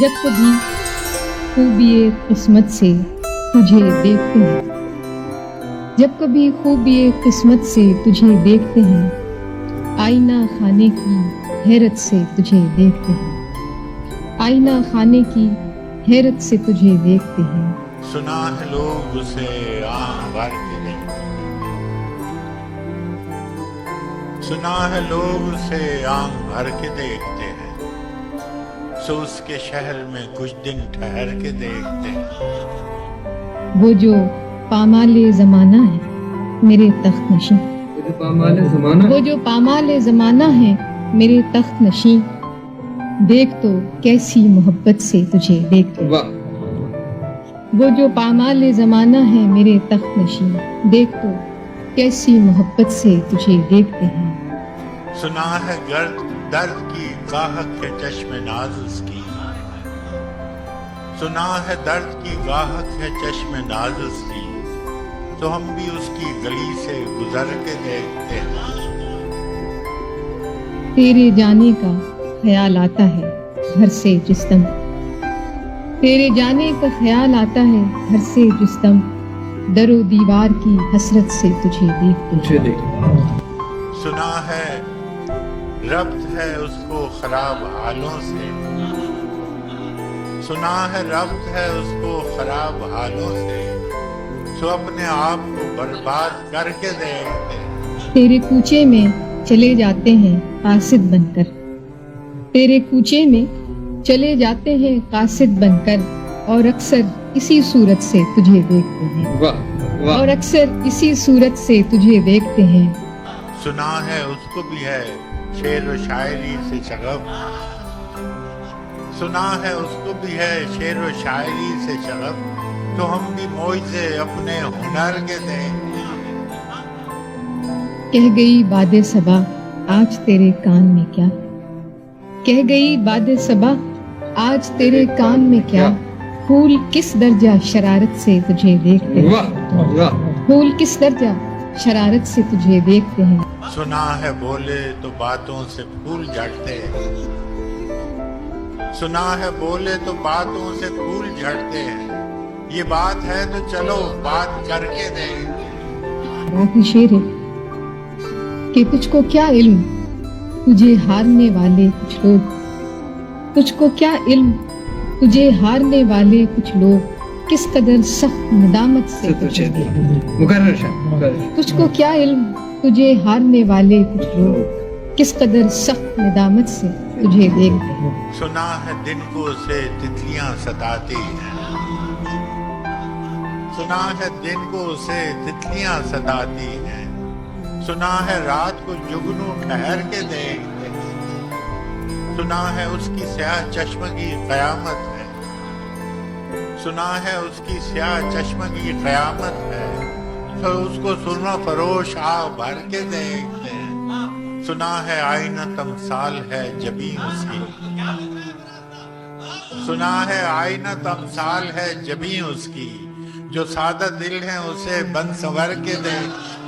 جب کبھی خوبی قسمت سے تجھے دیکھتے ہیں، جب کبھی خوبی قسمت سے تجھے دیکھتے ہیں، آئینہ خانے کی حیرت سے تجھے دیکھتے ہیں، آئینہ خانے کی حیرت سے تجھے دیکھتے ہیں۔ سنا ہے لوگ اسے آنکھ بھر کے دیکھتے ہیں، سنا ہے لوگ اسے آنکھ بھر کے دیکھتے ہیں، سو اس کے شہر میں کچھ دن ٹھہر کے دیکھتے ہیں۔ وہ جو پامال زمانہ ہے میرے تخت نشین، وہ جو پامال زمانہ ہے میرے تخت نشین، دیکھ تو کیسی محبت سے تجھے دیکھتے ہیں۔ وہ جو پامال زمانہ ہے میرے تخت نشین، دیکھ تو کیسی محبت سے تجھے دیکھتے ہیں۔ سنا ہے درد کی گاہک ہے چشم ناز اس کی، سنا ہے درد کی گاہک ہے چشم ناز اس کی، تو ہم بھی اس کی گلی سے گزر کے دیکھتے ہیں۔ تیرے جانے کا خیال آتا ہے گھر سے جس دم، تیرے جانے کا خیال آتا ہے گھر سے جس دم، در و دیوار کی حسرت سے تجھے دیکھتے ہیں۔ سنا ہے ربط ہے اس کو خراب حالوں سے، سنا ہے ربط ہے اس کو خراب حالوں سے، سو اپنے آپ کو برباد کر کے دیکھتے ہیں۔ تیرے کوچے میں چلے جاتے ہیں قاصد بن کر، تیرے کوچے میں چلے جاتے ہیں قاصد بن کر، اور اکثر اسی صورت سے تجھے دیکھتے ہیں، اور اکثر اسی صورت سے تجھے دیکھتے ہیں۔ سنا ہے اس کو بھی ہے شعر و شاعری سے شغف، سنا ہے اس کو بھی ہے شعر و شاعری سے شغف، تو ہم بھی معجزے اپنے ہنر کے دیکھتے ہیں۔ کہہ گئی باد صبا آج تیرے کان میں کیا، کہہ گئی باد صبا آج تیرے کان میں کیا، پھول کس درجہ شرارت سے تجھے دیکھتے ہیں، پھول کس درجہ شرارت سے تجھے دیکھتے ہیں۔ سنا ہے بولے تو باتوں سے پھول جھڑتے ہیں، سنا ہے بولے تو باتوں سے پھول جھڑتے ہیں، یہ بات ہے تو چلو بات کر کے دیکھتے ہیں۔ راہی شیر ہے کہ تجھ کو کیا علم تجھے ہارنے والے کچھ لوگ، تجھ کو کیا علم تجھے ہارنے والے کچھ لوگ، کس قدر سخت ندامت سے تجھے تجھ کو کیا علم تجھے ہارنے والے کچھ لوگ، کس قدر سخت ندامت سے تجھے دیکھتے ہیں۔ سنا ہے دن کو اسے تتلیاں ستاتی ہیں، سنا ہے دن کو اسے تتلیاں ستاتی ہیں، سنا ہے رات کو جگنو ٹھہر کے دیکھتے ہیں، سنا ہے اس کی سیاہ چشم کی قیامت ہے، سنا ہے اس کی سیاہ چشم کی قیامت ہے، تو اس کو سرما فروش آ بھر کے دیکھتے ہیں، سنا ہے آئینہ تمثال ہے جبیں اس کی، سنا ہے آئینہ تمثال ہے جبیں اس کی، جو سادہ دل ہیں اسے بن سنور کے دیکھتے ہیں۔